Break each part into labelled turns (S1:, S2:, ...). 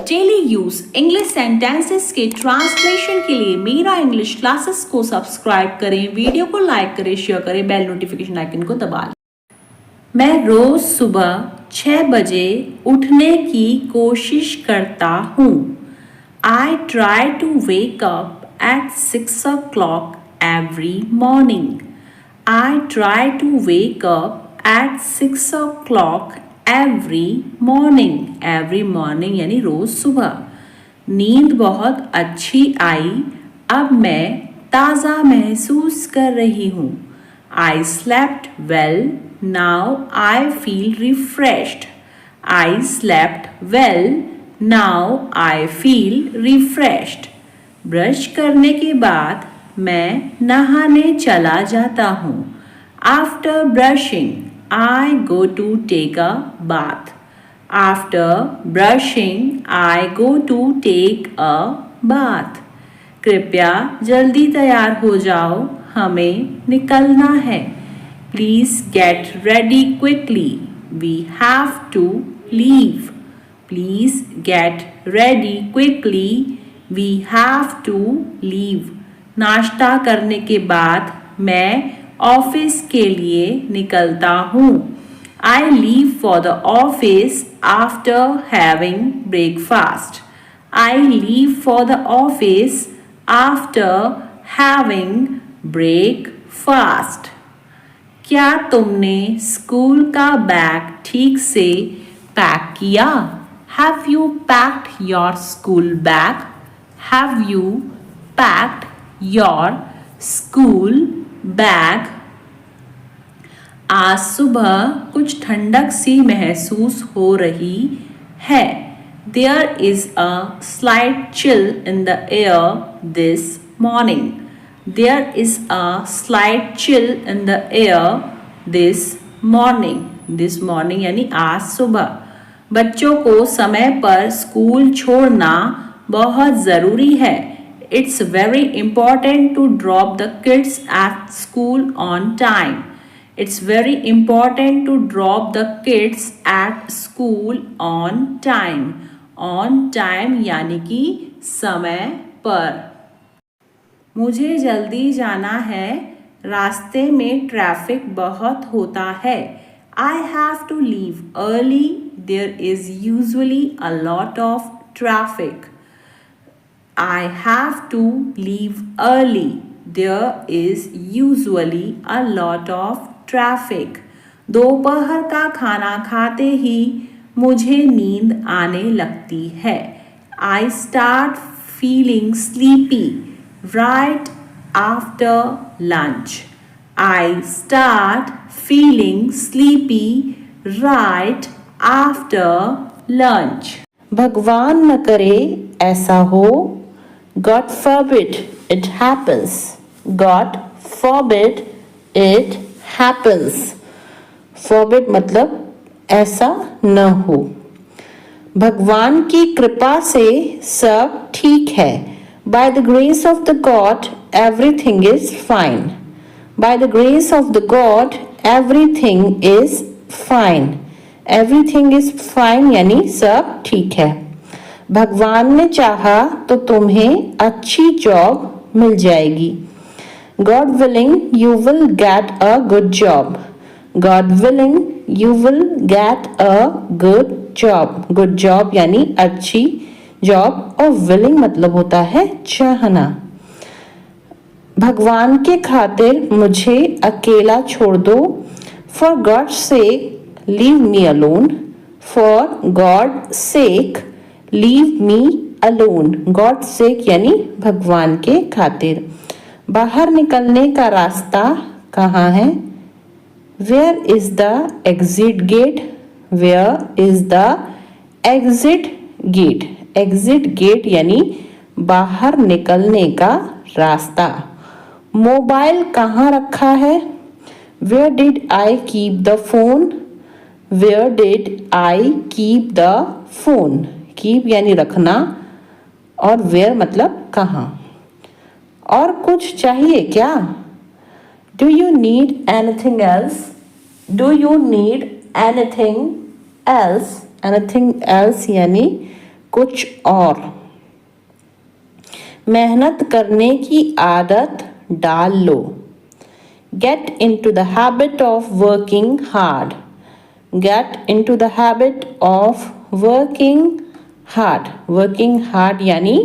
S1: Daily use English sentences के translation के लिए मेरा इंग्लिश क्लासेस को सब्सक्राइब करें, वीडियो को लाइक करें, शेयर करें, बेल नोटिफिकेशन आइकन को दबा लें। मैं रोज सुबह 6 बजे उठने की कोशिश करता हूँ। I try to wake up at 6 o'clock every morning. I try to wake up at 6 o'clock every morning. Every morning यानी रोज सुबह। नींद बहुत अच्छी आई, अब मैं ताज़ा महसूस कर रही हूँ। I slept well, now I feel refreshed. I slept well, now I feel refreshed. Brush करने के बाद मैं नहाने चला जाता हूँ। After brushing, I go to take a bath. After brushing, I go to take a bath. कृपया जल्दी तैयार हो जाओ, हमें निकलना है। Please get ready quickly. We have to leave. Please get ready quickly. We have to leave. नाश्ता करने के बाद मैं ऑफिस के लिए निकलता हूँ। I leave for the office after having breakfast. I leave for the office after having breakfast. क्या तुमने स्कूल का बैग ठीक से पैक किया? Have you packed your school bag? Have you packed your school bag? आज सुबह कुछ ठंडक सी महसूस हो रही है। There is a slight chill in the air this morning. There is a slight chill in the air this morning. This morning यानी आज सुबह। बच्चों को समय पर स्कूल छोड़ना बहुत ज़रूरी है। It's very important to drop the kids at school on time. It's very important to drop the kids at school on time. On time यानी कि समय पर। मुझे जल्दी जाना है, रास्ते में ट्रैफिक बहुत होता है। I have to leave early. There is usually a lot of traffic. I have to leave early. There is usually a lot of traffic. दोपहर का खाना खाते ही मुझे नींद आने लगती है। I start feeling sleepy right after lunch. I start feeling sleepy right after lunch. भगवान न करे ऐसा हो। God forbid it happens. God forbid it happens. Forbid मतलब ऐसा न हो। भगवान की कृपा से सब ठीक है। By the grace of the God, everything is fine. By the grace of the God, everything is fine. Everything is fine यानी सब ठीक है। भगवान ने चाहा तो तुम्हें अच्छी जॉब मिल जाएगी। God willing, you will get a good job. God willing, you will get a good job. Good job यानी अच्छी जॉब और willing मतलब होता है चाहना। भगवान के खातिर मुझे अकेला छोड़ दो। For God's sake, leave me alone. For God's sake, leave me alone. God's sake यानी भगवान के खातिर। बाहर निकलने का रास्ता कहाँ है? Where is the exit gate? Where is the exit gate? Exit gate यानी बाहर निकलने का रास्ता। मोबाइल कहाँ रखा है? Where did I keep the phone? Where did I keep the phone? Keep यानी रखना और where मतलब कहाँ। और कुछ चाहिए क्या? Do you need anything else? Do you need anything else? Anything else यानी कुछ और। मेहनत करने की आदत डाल लो। Get into the habit of working hard. Get into the habit of working hard. Working hard यानी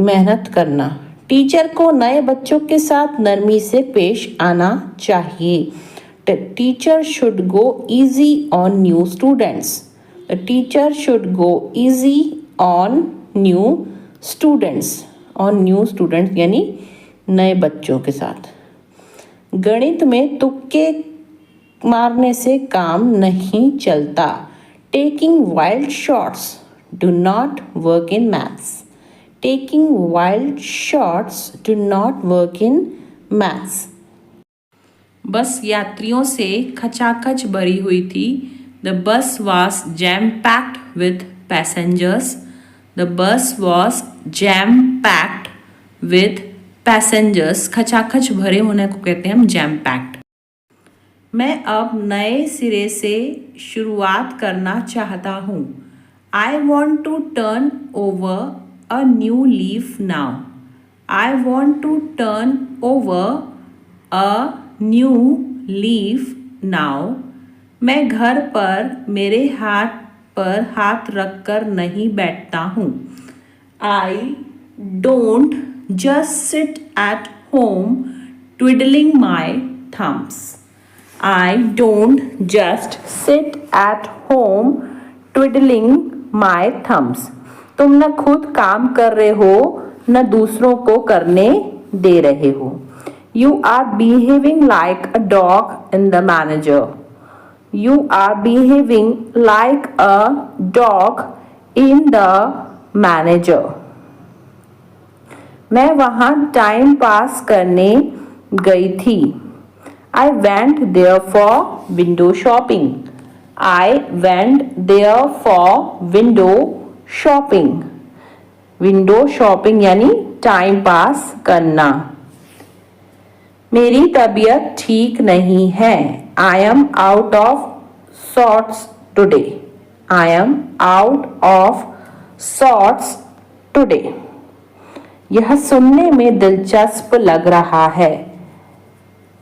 S1: मेहनत करना। टीचर को नए बच्चों के साथ नरमी से पेश आना चाहिए। The teacher should go easy on new students. The teacher should go easy on new students. On new students यानी नए बच्चों के साथ। गणित में तुक्के मारने से काम नहीं चलता। Taking wild shots do not work in maths. Taking wild shots do not work in maths. बस यात्रियों से खचाखच भरी हुई थी। The bus was jam-packed with passengers. The bus was jam-packed with passengers. खचाखच भरे होने को कहते हैं हम jam-packed। मैं अब नए सिरे से शुरुआत करना चाहता हूँ। I want to turn over a new leaf now. I want to turn over a new leaf now. मैं घर पर मेरे हाथ पर हाथ रखकर नहीं बैठता हूँ। I don't just sit at home twiddling my thumbs. I don't just sit at home twiddling my thumbs. तुम न खुद काम कर रहे हो न दूसरों को करने दे रहे हो। You are behaving like a dog in the manager. You are behaving like a dog in the manager. मैं वहाँ टाइम पास करने गई थी। I went there for window shopping. I went there for window shopping. Window shopping यानी time pass करना। मेरी तबीयत ठीक नहीं है। I am out of sorts today. I am out of sorts today. यह सुनने में दिलचस्प लग रहा है।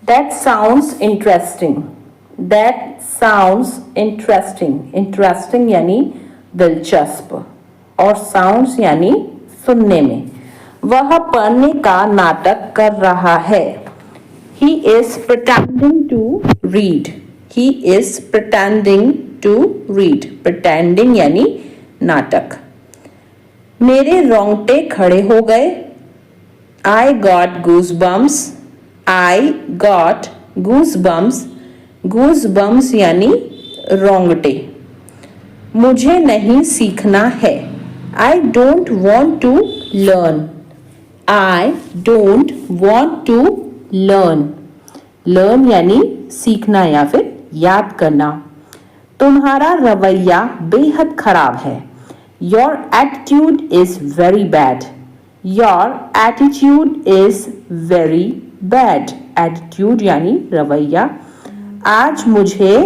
S1: That sounds interesting. That sounds interesting. Interesting यानी दिलचस्प और sounds यानी सुनने में। वह पढ़ने का नाटक कर रहा है। He is pretending to read. He is pretending to read. Pretending यानी नाटक। मेरे रोंगटे खड़े हो गए। I got goosebumps. I got goosebumps. Goosebumps यानी रोंगटे। मुझे नहीं सीखना है। I don't want to learn. I don't want to learn. Learn यानी सीखना या फिर याद करना। तुम्हारा रवैया बेहद खराब है। Your attitude is very bad. Your attitude is very bad. Attitude यानी रवैया। आज मुझे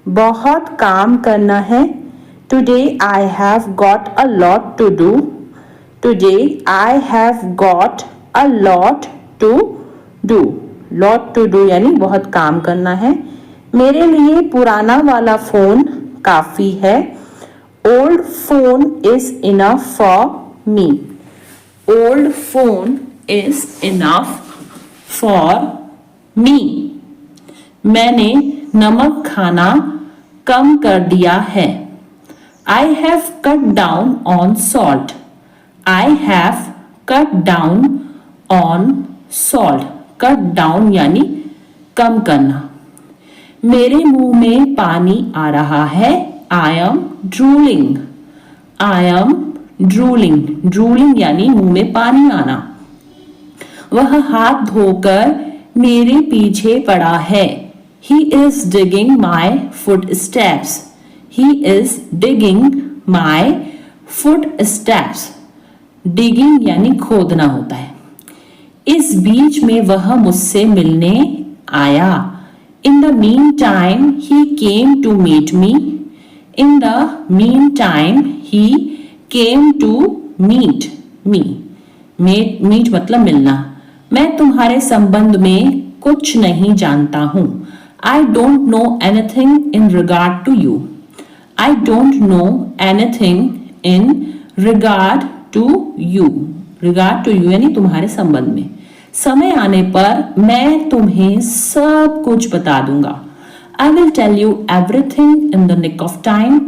S1: बहुत काम करना है। Today I have got a lot to do. Today I have got a lot to do. Lot to do यानी बहुत काम करना है। मेरे लिए पुराना वाला फोन काफी है। Old phone is enough for me. Old phone is enough for me. मैंने नमक खाना कम कर दिया है। I have cut down on salt. I have cut down on salt. Cut down यानी कम करना। मेरे मुंह में पानी आ रहा है। I am drooling. I am drooling. Drooling यानी मुंह में पानी आना। वह हाथ धोकर मेरे पीछे पड़ा है। He is digging my footsteps. He is digging my footsteps. Digging यानी खोदना होता है। इस बीच में वह मुझसे मिलने आया। In the meantime, he came to meet me. In the meantime, he came to meet me. Meet मतलब मिलना. मैं तुम्हारे संबंध में कुछ नहीं जानता हूँ. I don't know anything in regard to you. I don't know anything in regard to you. Regard to you यानी तुम्हारे संबंध में. समय आने पर मैं तुम्हें सब कुछ बता दूंगा. I will tell you everything in the nick of time.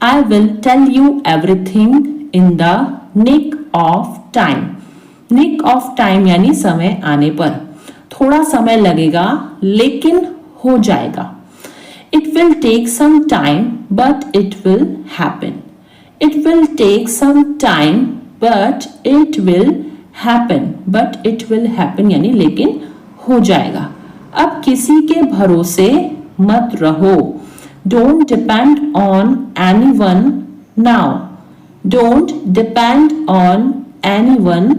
S1: I will tell you everything in the nick of time. Nick of time यानी समय आने पर. थोड़ा समय लगेगा लेकिन हो जाएगा. It will take some time but it will happen. It will take some time but it will happen. But it will happen यानी लेकिन हो जाएगा. अब किसी के भरोसे मत रहो. Don't depend on anyone now. Don't depend on anyone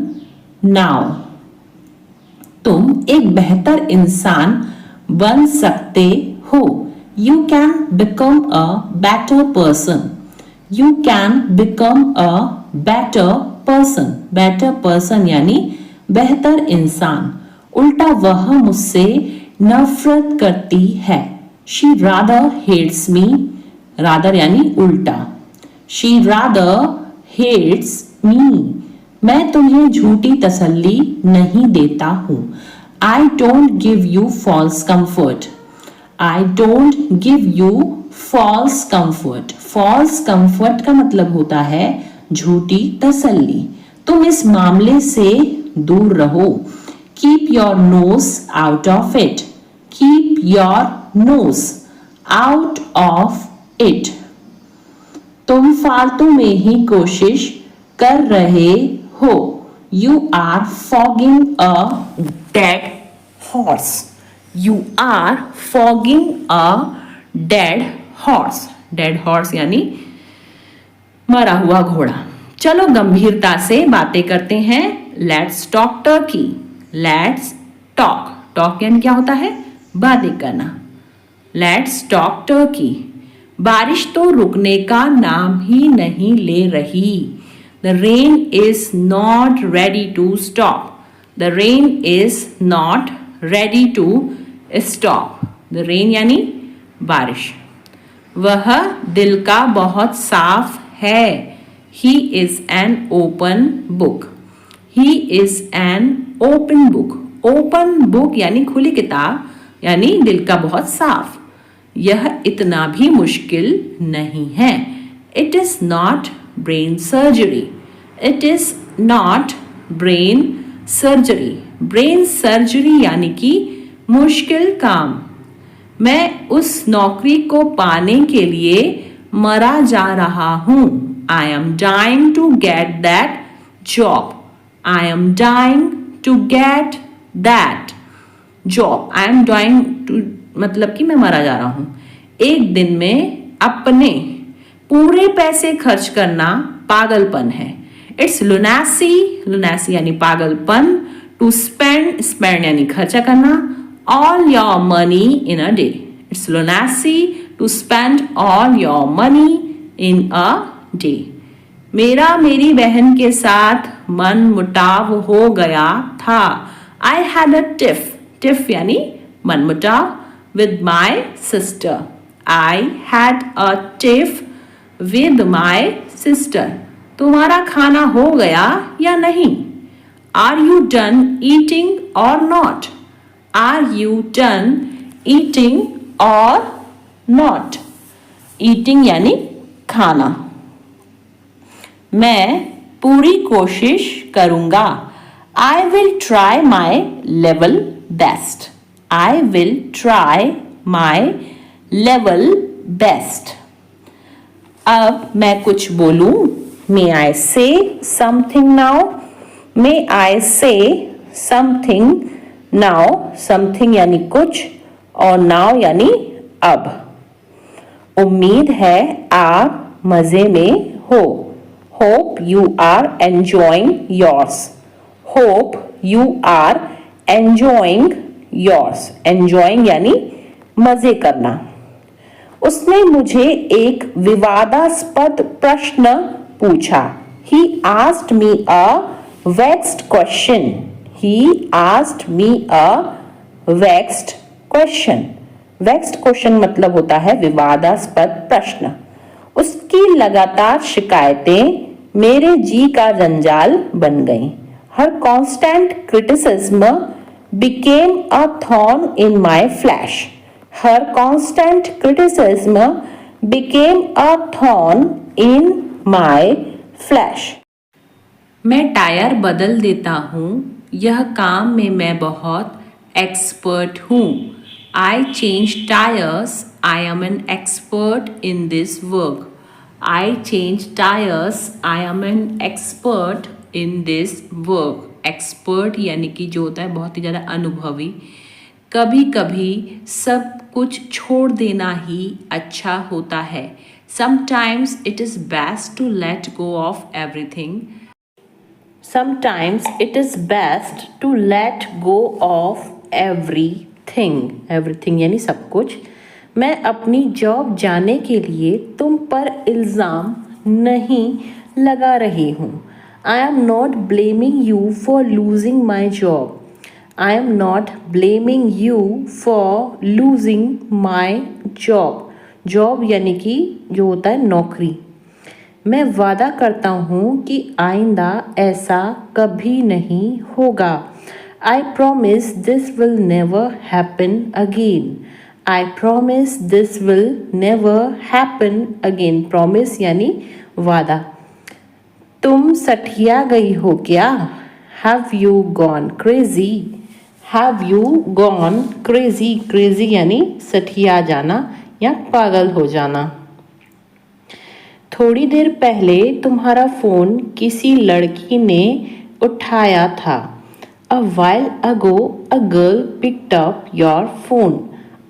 S1: now. तुम एक बेहतर इंसान बन सकते हो. You can become a better person. You can become a better person. Better person यानी बेहतर इंसान. उल्टा वह मुझसे नफरत करती है. She rather hates me. Rather यानी उल्टा. She rather hates me. मैं तुम्हें झूठी तसल्ली नहीं देता हूँ. I don't give you false comfort. I don't give you false comfort. False comfort का मतलब होता है झूठी तसल्ली. तुम इस मामले से दूर रहो. Keep your nose out of it. Keep your nose out of it. तुम फालतू में ही कोशिश कर रहे हो. You are fogging a dead horse. You are fogging a dead horse. Dead horse यानी मरा हुआ घोड़ा. चलो गंभीरता से बातें करते हैं. Let's talk turkey. Let's talk. Talk यानी क्या होता है? बातें करना. Let's talk turkey. बारिश तो रुकने का नाम ही नहीं ले रही. The rain is not ready to stop. The rain is not ready to stop. The rain यानी बारिश. वह दिल का बहुत साफ है. He is an open book. He is an open book. Open book यानी खुली किताब यानी दिल का बहुत साफ. यह इतना भी मुश्किल नहीं है. It is not brain surgery. It is not brain surgery. Brain surgery यानी कि मुश्किल काम. मैं उस नौकरी को पाने के लिए मरा जा रहा हूँ. I am dying to get that job. I am dying to get that job. I am dying to मतलब कि मैं मरा जा रहा हूँ. एक दिन में अपने पूरे पैसे खर्च करना पागलपन है. It's lunacy. Lunacy यानी पागलपन. To spend. Spend यानी खर्चा करना. All your money in a day. It's lunacy to spend all your money in a day. मेरा मेरी बहन के साथ मन मुटाव हो गया था. I had a tiff. Tiff यानी मन मुटाव. With my sister. I had a tiff with my sister. तुम्हारा खाना हो गया या नहीं? Are you done eating or not? Are you done eating or not? Eating यानी खाना. मैं पूरी कोशिश करूंगा. I will try my level best. I will try my level best. अब मैं कुछ बोलूं. May I say something now? May I say something now? Something यानी कुछ और now यानी अब. उम्मीद है आप मजे में हो. Hope you are enjoying yours. Hope you are enjoying yours. Enjoying यानी मजे करना. उसने मुझे एक विवादास्पद प्रश्न पूछा। He asked me a vexed question. He asked me a vexed question. Vexed question मतलब होता है विवादास्पद प्रश्न। उसकी लगातार शिकायतें मेरे जी का जंजाल बन गईं। Her constant criticism became a thorn in my flesh. Her constant criticism became a thorn in my flesh. मैं टायर बदल देता हूँ, यह काम में मैं बहुत एक्सपर्ट हूँ। I change tires. I am an expert in this work. I change tires. I am an expert in this work. Expert यानी कि जो होता है बहुत ही ज़्यादा अनुभवी। कभी कभी सब कुछ छोड़ देना ही अच्छा होता है। Sometimes it is best to let go of everything. Sometimes it is best to let go of everything. Everything यानी सब कुछ। मैं अपनी जॉब जाने के लिए तुम पर इल्ज़ाम नहीं लगा रही हूँ। I am not blaming you for losing my job. I am not blaming you for losing my job. Job यानी कि जो होता है नौकरी। मैं वादा करता हूँ कि आइंदा ऐसा कभी नहीं होगा। I promise this will never happen again. I promise this will never happen again. Promise यानी वादा। तुम सठिया गई हो क्या? Have you gone crazy? Have you gone crazy? Crazy यानी सठिया जाना या पागल हो जाना। थोड़ी देर पहले तुम्हारा फ़ोन किसी लड़की ने उठाया था। A while ago a girl picked up your phone.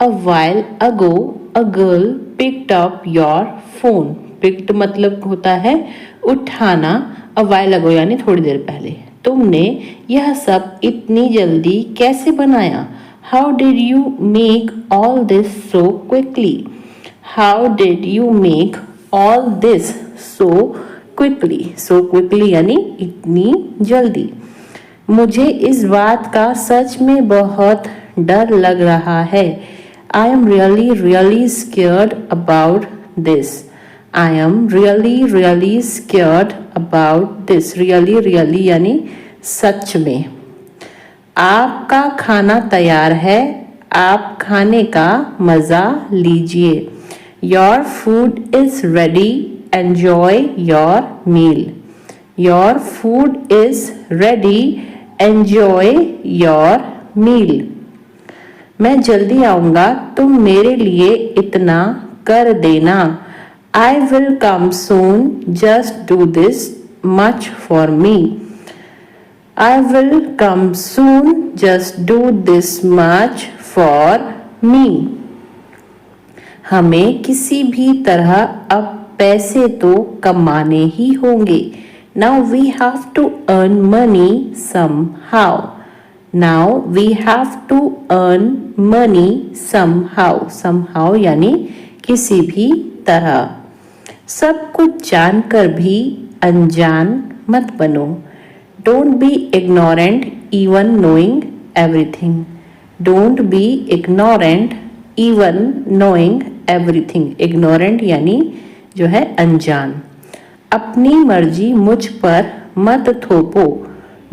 S1: A while ago a girl picked up your phone. Picked मतलब होता है उठाना। A while ago यानी थोड़ी देर पहले। तुमने यह सब इतनी जल्दी कैसे बनाया? How did you make all this so quickly? How did you make all this so quickly? So quickly यानी इतनी जल्दी। मुझे इस बात का सच में बहुत डर लग रहा है। I am really really scared about this. I am really really scared about this. Really really यानी सच में। आपका खाना तैयार है, आप खाने का मज़ा लीजिए। Your food is ready. Enjoy your meal. Your food is ready. Enjoy your meal. मैं जल्दी आऊँगा, तुम मेरे लिए इतना कर देना। I will come soon. Just do this much for me. I will come soon. Just do this much for me. हमें किसी भी तरह अब पैसे तो कमाने ही होंगे। Now we have to earn money somehow. Now we have to earn money somehow. Somehow यानी किसी भी तरह। सब कुछ जानकर भी अनजान मत बनो। Don't be ignorant even knowing everything. Don't be ignorant even knowing everything. Ignorant यानी जो है अनजान। अपनी मर्जी मुझ पर मत थोपो।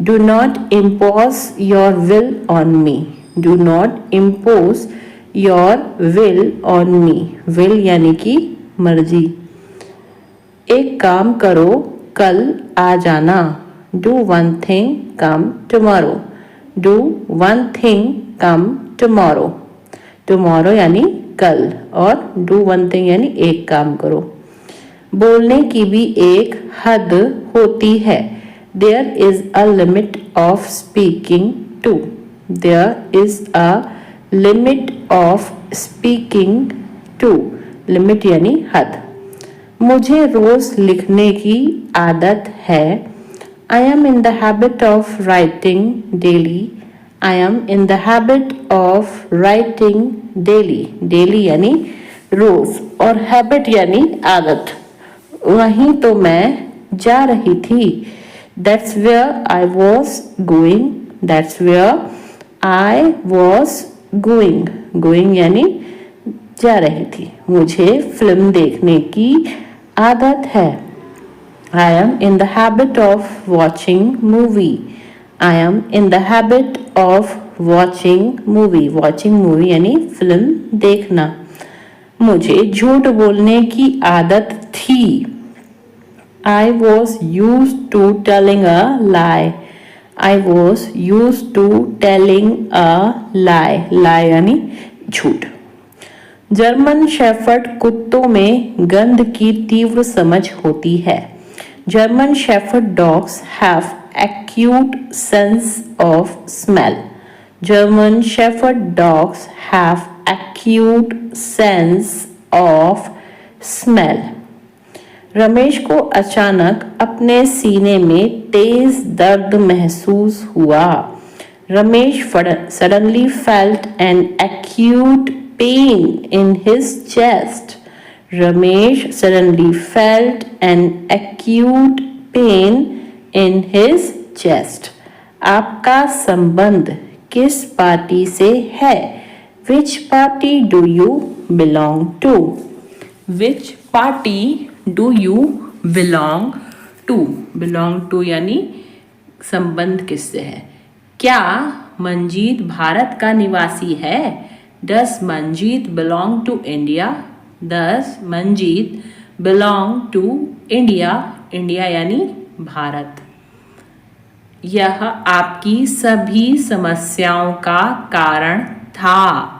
S1: Do not impose your will on me. Do not impose your will on me. Will यानी कि मर्जी। एक काम करो, कल आ जाना। Do one thing, come tomorrow. Do one thing, come tomorrow. Tomorrow यानी कल और do one thing यानी एक काम करो। बोलने की भी एक हद होती है। There is a limit of speaking too. There is a limit of speaking too. Limit यानी हद। मुझे रोज लिखने की आदत है। I am in the habit of writing daily. I am in the habit of writing daily. Daily यानी रोज और habit यानी आदत। वहीं तो मैं जा रही थी. That's where I was going. That's where I was going. Going यानी जा रही थी. मुझे फिल्म देखने की आदत है. I am in the habit of watching movie. I am in the habit of watching movie. Watching movie यानी फिल्म देखना. मुझे झूठ बोलने की आदत थी. I was used to telling a lie. I was used to telling a lie. Lie यानी झूठ. जर्मन शेफर्ड कुत्तों में गंध की तीव्र समझ होती है. German shepherd dogs have acute sense of smell. German Shepherd dogs have acute sense of smell. Ramesh को अचानक अपने सीने में तेज दर्द महसूस हुआ. Ramesh suddenly felt an acute pain in his chest. Ramesh suddenly felt an acute pain in his chest. आपका संबंध किस पार्टी से है? Which party do you belong to? Which party do you belong to? Belong to यानी संबंध किससे है? क्या मंजीत भारत का निवासी है? Does Manjeet belong to India? Does Manjeet belong to India? India यानी भारत. यह आपकी सभी समस्याओं का कारण था.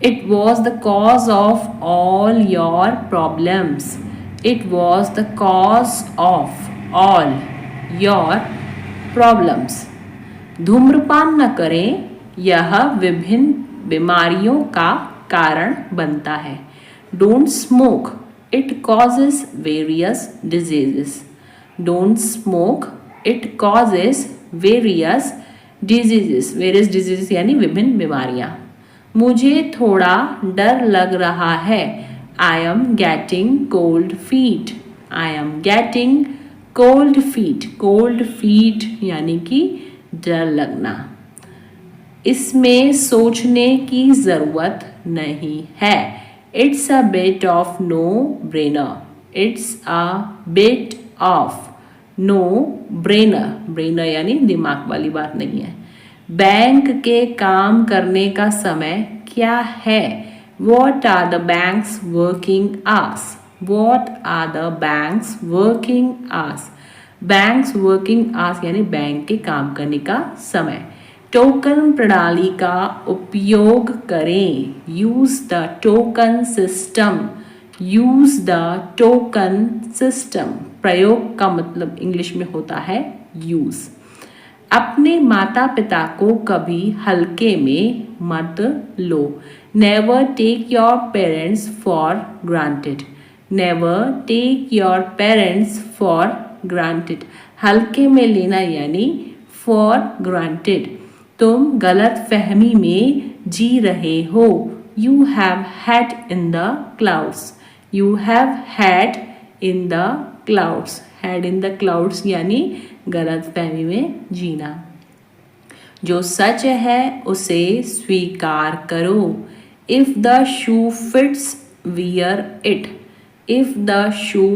S1: It was the cause of all your problems. It was the cause of all your problems. धूम्रपान न करें, यह विभिन्न बीमारियों का कारण बनता है. Don't smoke. It causes various diseases. Don't smoke. It causes various diseases. Various diseases यानी विभिन्न बीमारियां. मुझे थोड़ा डर लग रहा है. I am getting cold feet. I am getting cold feet. Cold feet यानी कि डर लगना. इसमें सोचने की जरूरत नहीं है. It's a bit of no brainer. It's a bit of no brainer. Brainer यानी दिमाग वाली बात नहीं है. बैंक के काम करने का समय क्या है? What are the bank's working hours? What are the bank's working hours? Bank's working hours यानी बैंक के काम करने का समय. टोकन प्रणाली का उपयोग करें. Use the token system. Use the token system. प्रयोग का मतलब इंग्लिश में होता है यूज. अपने माता पिता को कभी हल्के में मत लो. Never take your parents for granted. Never take your parents for granted. हल्के में लेना यानी फॉर ग्रांटेड. तुम गलत फहमी में जी रहे हो. You have had in the clouds. You have had in the clouds. Head in the clouds यानी गलत फहमी में जीना. जो सच है उसे स्वीकार करो. If the shoe fits wear it. If the shoe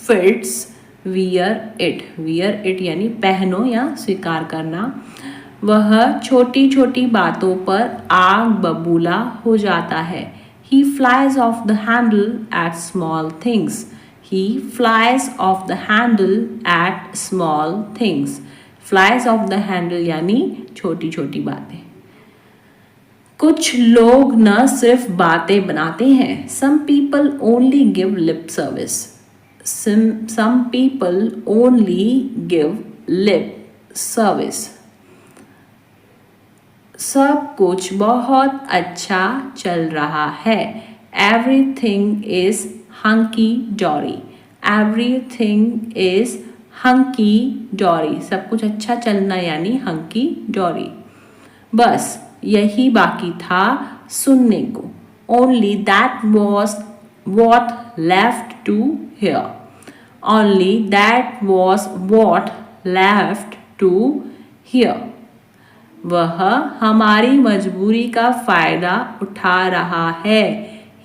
S1: fits wear it. Wear it यानी पहनो या स्वीकार करना. वह छोटी छोटी बातों पर आग बबूला हो जाता है. He flies off the handle at small things. He flies off the handle at small things. Flies off the handle यानी छोटी छोटी बातें. कुछ लोग न सिर्फ बातें बनाते हैं. Some people only give lip service. Some people only give lip service. सब कुछ बहुत अच्छा चल रहा है. Everything is hunky dory. Everything is hunky dory. सब कुछ अच्छा चलना यानी hunky dory. बस यही बाकी था सुनने को. Only that was what left to hear. only that was what left to hear. वह हमारी मजबूरी का फ़ायदा उठा रहा है.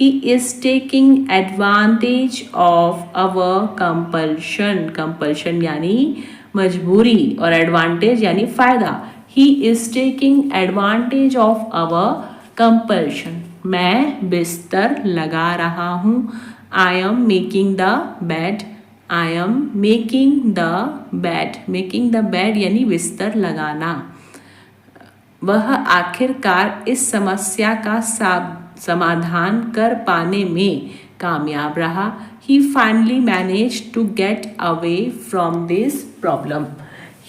S1: He is taking advantage of our compulsion. Compulsion यानी मजबूरी और advantage यानी फ़ायदा. He is taking advantage of our compulsion. मैं बिस्तर लगा रहा हूँ. I am making the bed. I am making the bed. Making the bed यानी बिस्तर लगाना. वह आखिरकार इस समस्या का समाधान कर पाने में कामयाब रहा. He finally managed to get away from this problem.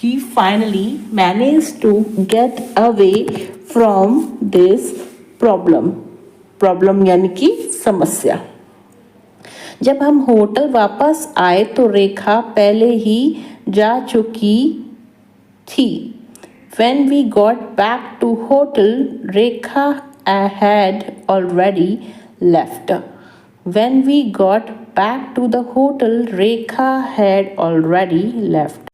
S1: He finally managed to get away from this problem. Problem यानी कि समस्या. जब हम होटल वापस आए तो रेखा पहले ही जा चुकी थी. When we got back to hotel, Rekha had already left. When we got back to the hotel, Rekha had already left.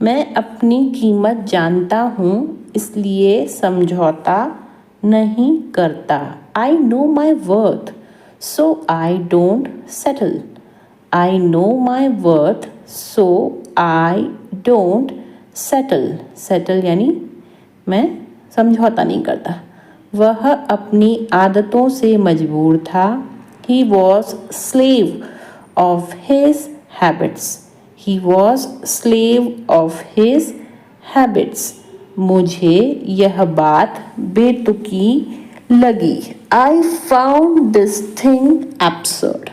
S1: मैं अपनी कीमत जानता हूँ इसलिए समझौता नहीं करता. I know my worth, so I don't settle. I know my worth, so I don't settle यानी मैं समझौता नहीं करता. वह अपनी आदतों से मजबूर था. He was slave of his habits. He was slave of his habits. मुझे यह बात बेतुकी लगी. I found this thing absurd.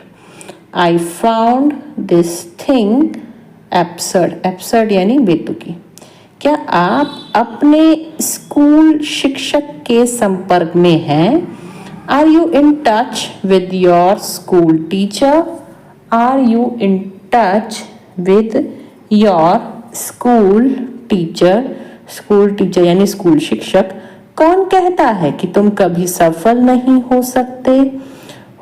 S1: I found this thing absurd. Absurd यानी बेतुकी. क्या आप अपने स्कूल शिक्षक के संपर्क में हैं? Are you in touch with your school teacher? Are you in touch with your school teacher? School teacher यानी स्कूल शिक्षक. कौन कहता है कि तुम कभी सफल नहीं हो सकते?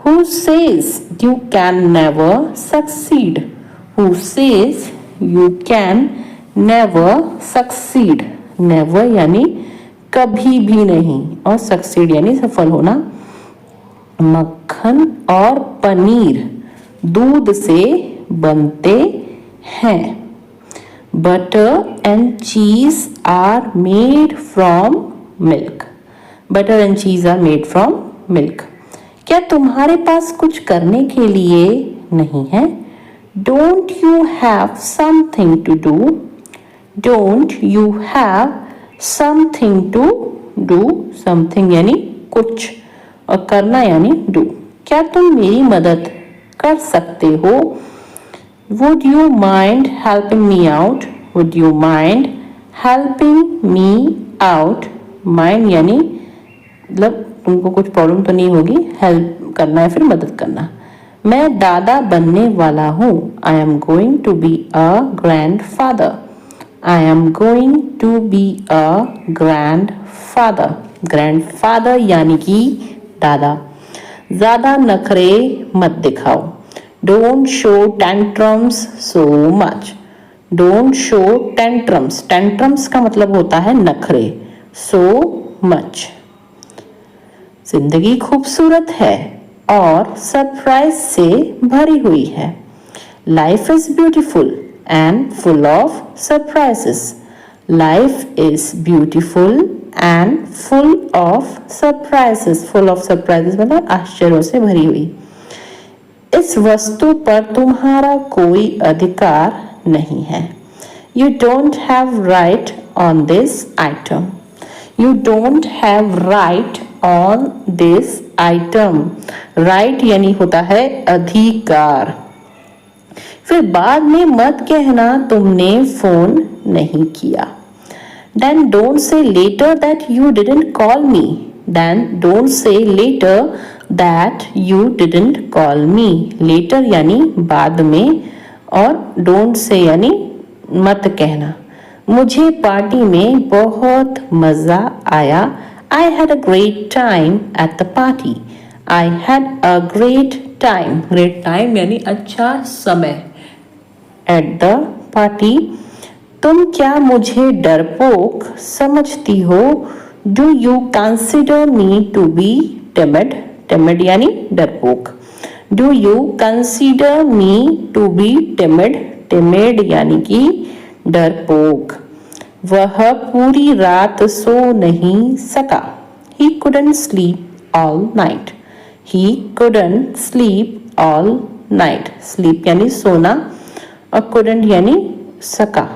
S1: Who says you can never succeed? Who says you can never succeed? never यानी कभी भी नहीं और succeed यानी सफल होना. मक्खन और पनीर दूध से बनते हैं. Butter and cheese are made from milk. Butter and cheese are made from milk. क्या तुम्हारे पास कुछ करने के लिए नहीं है? Don't you have something to do? Don't you have something to do? Something यानी कुछ और करना यानी do. क्या तुम मेरी मदद कर सकते हो? Would you mind helping me out? Would you mind helping me out? Mind यानी मतलब तुमको कुछ प्रॉब्लम तो नहीं होगी. हेल्प करना है फिर मदद करना. मैं दादा बनने वाला हूँ. I am going to be a grandfather. I am going to be a grandfather. Grandfather यानी कि दादा. ज़्यादा नखरे मत दिखाओ. Don't show tantrums so much. Don't show tantrums. Tantrums का मतलब होता है नखरे. So much. जिंदगी खूबसूरत है और सरप्राइज से भरी हुई है. Life is beautiful and full of surprises. Life is beautiful and full of surprises. Full of surprises मतलब आश्चर्यों से भरी हुई. इस वस्तु पर तुम्हारा कोई अधिकार नहीं है. You don't have right on this item. You don't have right on this item. Right यानी होता है अधिकार. फिर बाद में मत कहना तुमने फोन नहीं किया. Then don't say later that you didn't call me. Then don't say later that you didn't call me. Later यानी बाद में और don't say यानी मत कहना. मुझे पार्टी में बहुत मज़ा आया. I had a great time at the party. I had a great time. Great time यानी अच्छा समय. at the party. तुम क्या मुझे डरपोक समझती हो? Do you consider me to be timid? Timid यानी डरपोक. Do you consider me to be timid? Timid यानी कि डरपोक. वह पूरी रात सो नहीं सका. He couldn't sleep all night. He couldn't sleep all night. Sleep यानी सोना और couldn't यानी सका.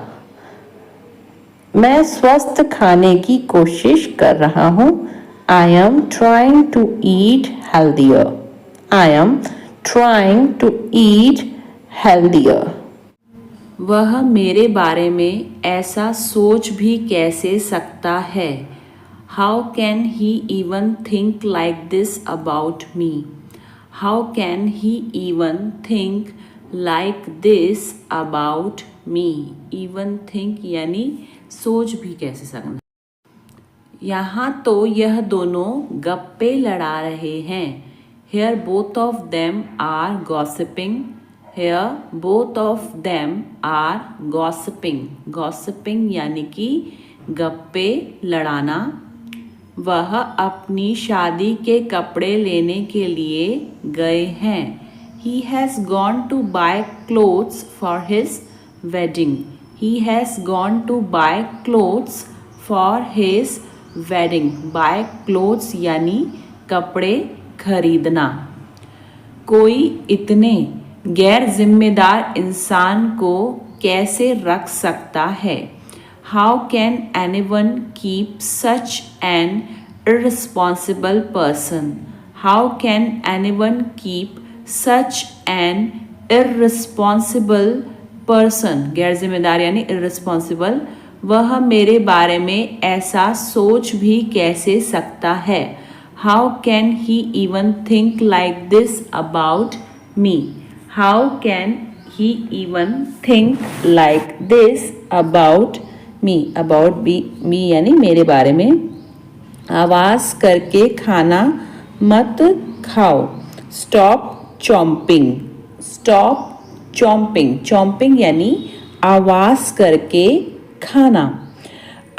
S1: मैं स्वस्थ खाने की कोशिश कर रहा हूँ. I am trying to eat healthier. I am trying to eat healthier. वह मेरे बारे में ऐसा सोच भी कैसे सकता है? How can he even think like this about me? How can he even think like this about me? Even think यानी सोच भी कैसे सकना. यहाँ तो यह दोनों गप्पे लड़ा रहे हैं. Here both of them are gossiping. Here both of them are gossiping. Gossiping यानी कि गप्पे लड़ाना. वह अपनी शादी के कपड़े लेने के लिए गए हैं. He has gone to buy clothes for his wedding. He has gone to buy clothes for his wedding. Buy clothes यानी कपड़े खरीदना. कोई इतने गैर जिम्मेदार इंसान को कैसे रख सकता है? How can anyone keep such an irresponsible person? How can anyone keep such an irresponsible person? गैर जिम्मेदार यानी irresponsible. वह मेरे बारे में ऐसा सोच भी कैसे सकता है? How can he even think like this about me? How can he even think like this about me? About me यानी मेरे बारे में. आवाज़ करके खाना मत खाओ. Stop chomping. Stop chomping. Chomping यानी आवाज़ करके खाना.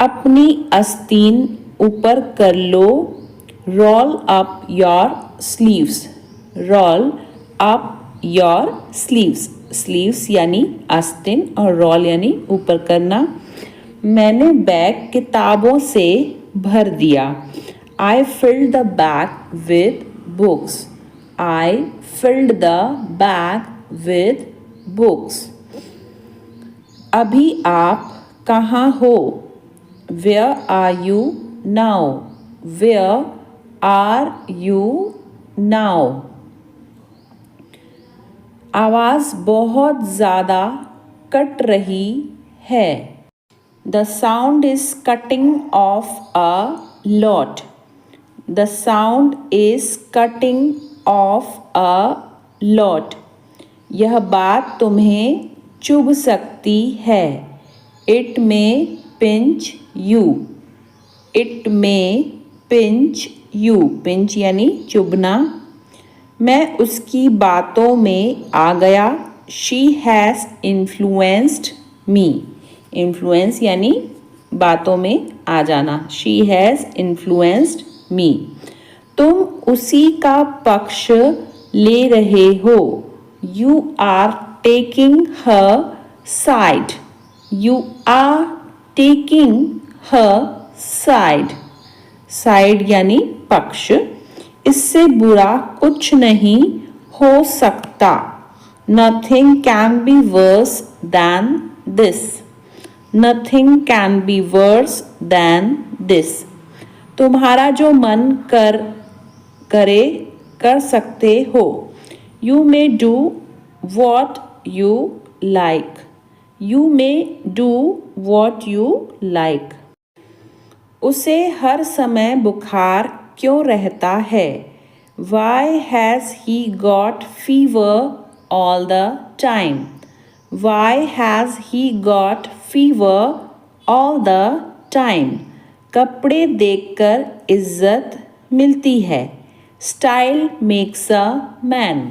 S1: अपनी आस्तीन ऊपर कर लो. Roll up your sleeves. Roll up your sleeves. Sleeves यानी आस्तीन और roll यानी ऊपर करना. मैंने बैग किताबों से भर दिया. I filled the bag with books. I filled the bag with books. अभी आप कहाँ हो? Where are you now? Where are you now? आवाज़ बहुत ज़्यादा कट रही है. The sound is cutting off a lot. The sound is cutting off a lot. यह बात तुम्हें चुभ सकती है. It may pinch you. It may pinch you. Pinch यानी चुभना. मैं उसकी बातों में आ गया. She has influenced me. Influence यानी बातों में आ जाना. She has influenced me. तुम उसी का पक्ष ले रहे हो. You are taking her side. You are taking her side. Side यानी पक्ष. इससे बुरा कुछ नहीं हो सकता. Nothing can be worse than this. Nothing can be worse than this. तुम्हारा जो मन करे कर सकते हो. You may do what you like. You may do what you like. उसे हर समय बुखार क्यों रहता है? Why has he got fever all the time? Why has he got fever all the time? कपड़े देखकर इज्जत मिलती है. Style makes a man.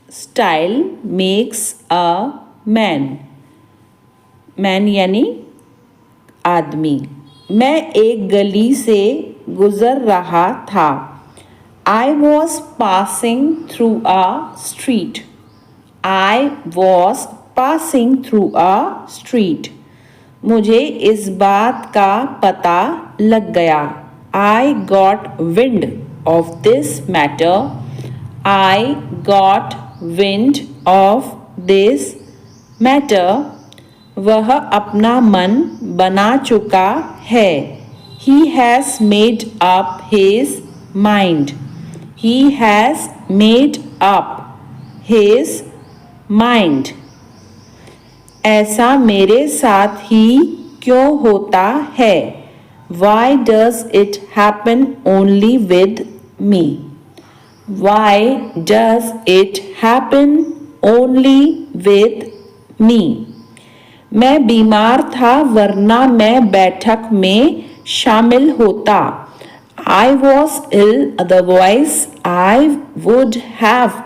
S1: Style makes a man. Man यानी आदमी। मैं एक गली से गुजर रहा था। I was passing through a street. I was passing through a street. मुझे इस बात का पता लग गया। I got wind of this matter. I got wind of this matter. वह अपना मन बना चुका है। He has made up his mind. He has made up his mind. ऐसा मेरे साथ ही क्यों होता है? Why does it happen only with me? Why does it happen only with me? मैं बीमार था वरना मैं बैठक में शामिल होता। I was ill, otherwise I would have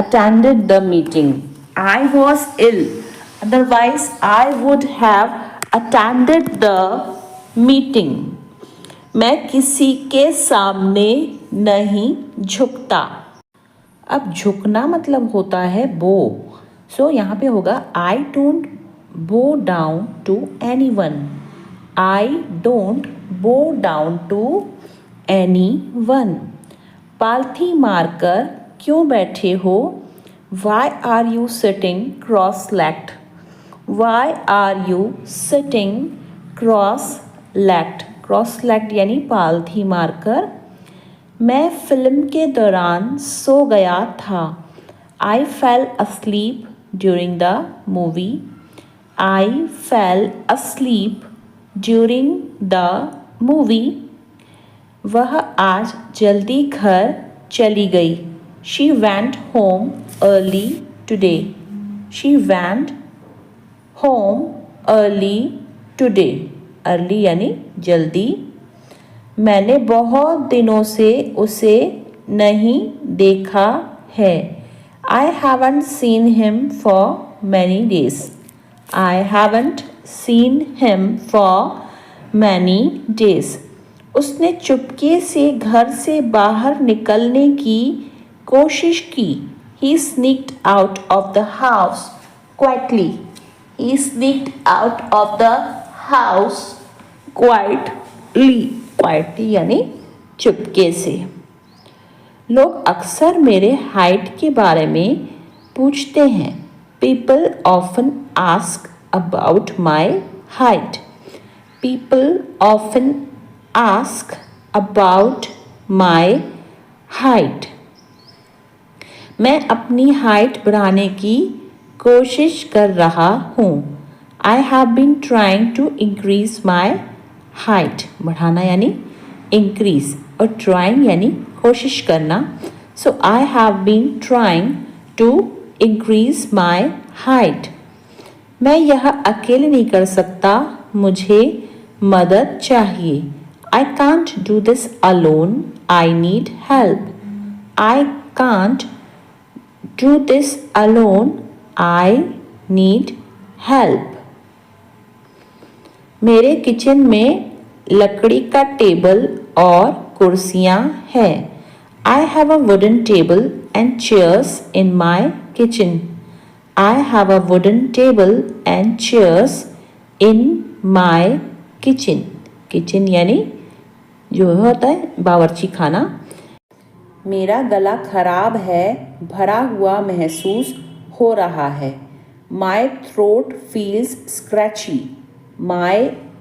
S1: attended the meeting. I was ill, otherwise I would have attended the meeting. मैं किसी के सामने नहीं झुकता। अब झुकना मतलब होता है बो। सो यहाँ पे होगा I don't bow down to anyone. I don't bow down to anyone. पालथी मारकर क्यों बैठे हो? Why are you sitting cross-legged? Why are you sitting cross-legged? Cross-legged यानी पालथी मारकर। मैं फिल्म के दौरान सो गया था। I fell asleep during the movie. I fell asleep during the movie. वह आज जल्दी घर चली गई। She went home early today. She went home early today. Early यानी जल्दी। मैंने बहुत दिनों से उसे नहीं देखा है। I haven't seen him for many days. I haven't seen him for many days. उसने चुपके से घर से बाहर निकलने की कोशिश की। He sneaked out of the house quietly. He sneaked out of the house quietly. Quietly यानी चुपके से। लोग अक्सर मेरे हाइट के बारे में पूछते हैं। People often ask about my height. People often ask about my height. मैं अपनी हाइट बढ़ाने की कोशिश कर रहा हूँ। I have been trying to increase my height. बढ़ाना यानी increase और trying यानी कोशिश करना। So I have been trying to increase my height. मैं यह अकेले नहीं कर सकता, मुझे मदद चाहिए। I can't do this alone. I need help. I can't do this alone. I need help. मेरे किचन में लकड़ी का टेबल और कुर्सियाँ हैं। I have a wooden table and chairs in my kitchen. I have a wooden table and chairs in my kitchen. Kitchen यानी जो होता है बावर्ची खाना। मेरा गला खराब है, भरा हुआ महसूस हो रहा है। My throat feels scratchy. My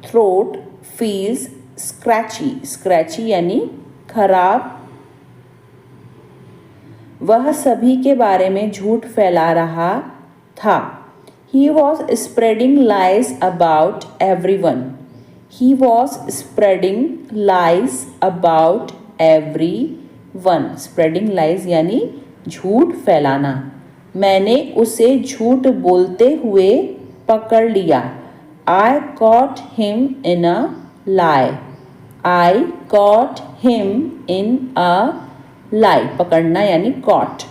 S1: throat feels scratchy. Scratchy यानी खराब। वह सभी के बारे में झूठ फैला रहा था। He was spreading lies about everyone. He was spreading lies about everyone. Spreading lies यानी झूठ फैलाना। मैंने उसे झूठ बोलते हुए पकड़ लिया। I caught him in a lie. I caught him in a lie. पकड़ना यानी caught.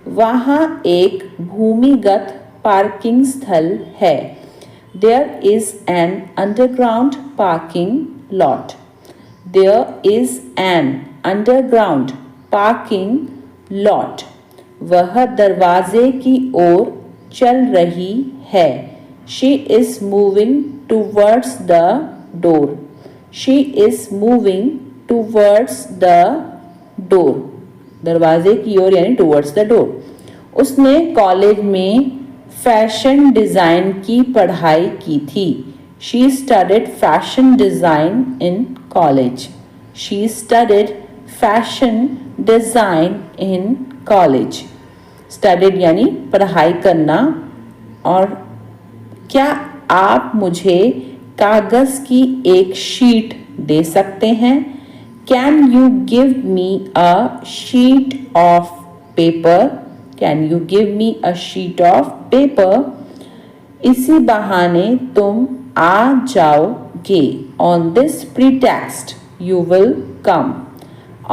S1: वहाँ एक भूमिगत पार्किंग स्थल है। There is an underground parking lot. There is an underground parking lot. वह दरवाजे की ओर चल रही है. She is moving towards the door. She is moving towards the door. दरवाजे की ओर यानी towards the door. उसने कॉलेज में फैशन डिज़ाइन की पढ़ाई की थी. She studied fashion design in college. She studied fashion design in college. Studied यानी पढ़ाई करना. और क्या आप मुझे कागज़ की एक शीट दे सकते हैं? Can you give me a sheet of paper? Can you give me a sheet of paper? इसी बहाने तुम आ जाओगे. On this pretext you will come.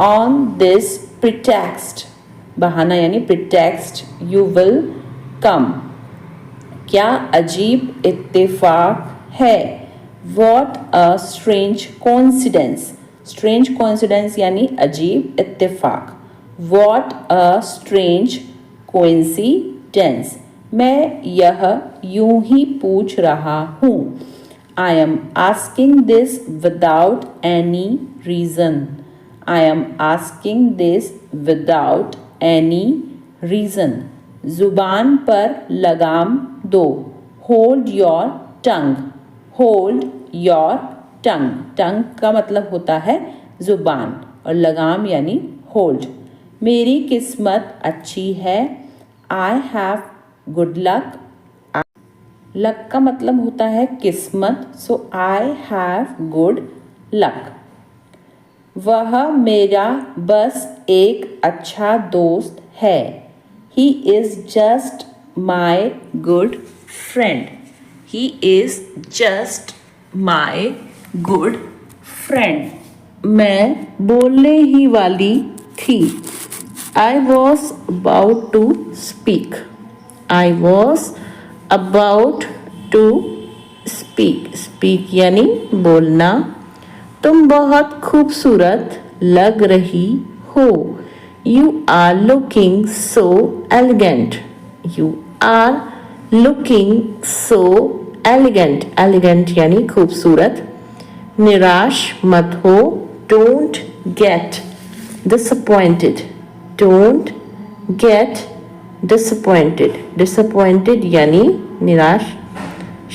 S1: On this pretext, बहाना यानी pretext, you will come. क्या अजीब इत्तेफाक है. What a strange coincidence. Strange coincidence यानी अजीब इत्तेफाक. What a strange coincidence. मैं यह यूं ही पूछ रहा हूँ. I am asking this without any reason. I am asking this without any reason. जुबान पर लगाम दो. Hold your tongue. Hold your tongue. Tongue का मतलब होता है जुबान और लगाम यानी hold. मेरी किस्मत अच्छी है. I have good luck. Luck का मतलब होता है किस्मत. So I have good luck. वह मेरा बस एक अच्छा दोस्त है. He is just my good friend. He is just my good friend. मैं बोलने ही वाली थी. I was about to speak. I was about to speak. Speak यानी बोलना. तुम बहुत खूबसूरत लग रही हो. You are looking so elegant. You are looking so elegant. Elegant यानी खूबसूरत. निराश मत हो. Don't get disappointed. Don't get disappointed. Disappointed यानी निराश.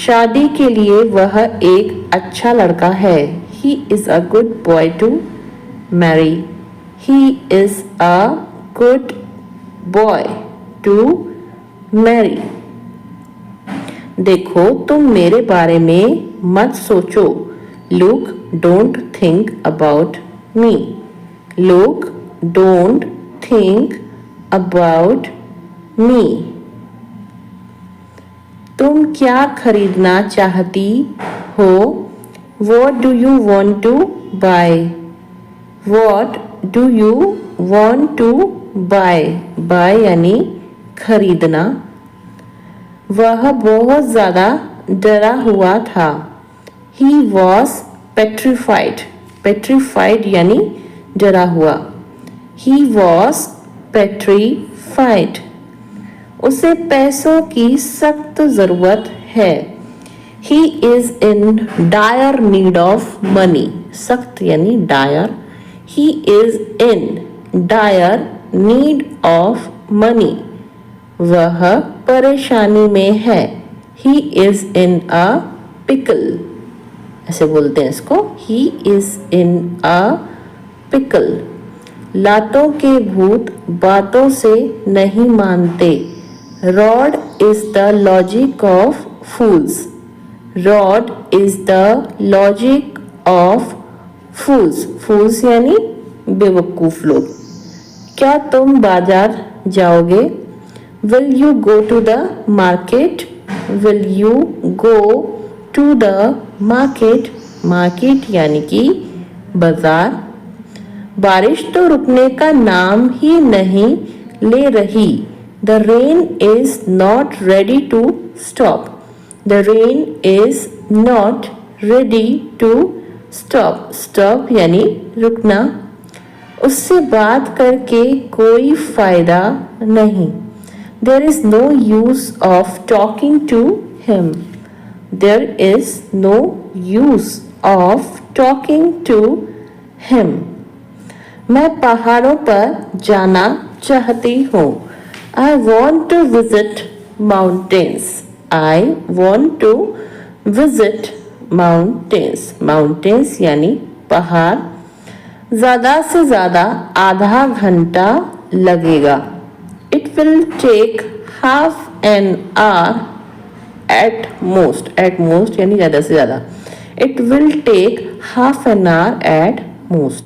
S1: शादी के लिए वह एक अच्छा लड़का है. He is a good boy to marry. He is a good boy to marry. देखो तुम मेरे बारे में मत सोचो. Look don't think about me. Look don't think about me. तुम क्या खरीदना चाहती हो? What do you want to buy? What do you want to buy? Buy यानी खरीदना. वह बहुत ज़्यादा डरा हुआ था. He was petrified. Petrified यानी डरा हुआ. He was petrified. उसे पैसों की सख्त ज़रूरत है. He is in dire need of money. सख्त यानी dire. He is in dire need of money. वह परेशानी में है. He is in a pickle. ऐसे बोलते हैं इसको. He is in a pickle. लातों के भूत बातों से नहीं मानते. Rod is the logic of fools. Rod is the logic of fools. Fools यानी बेवकूफ़ लोग. क्या तुम बाजार जाओगे? Will you go to the market? Will you go to the market? Market यानी कि बाजार. बारिश तो रुकने का नाम ही नहीं ले रही. The rain is not ready to stop.
S2: The rain is not ready to stop. Stop यानी रुकना. उससे बात करके कोई फायदा नहीं. There is no use of talking to him. There is no use of talking to him. मैं पहाड़ों पर जाना चाहती हूँ. I want to visit mountains. I want to visit mountains. Mountains यानी पहाड़. ज़्यादा से ज़्यादा आधा घंटा लगेगा. It will take half an hour at most. At most यानी ज़्यादा से ज़्यादा. It will take half an hour at most.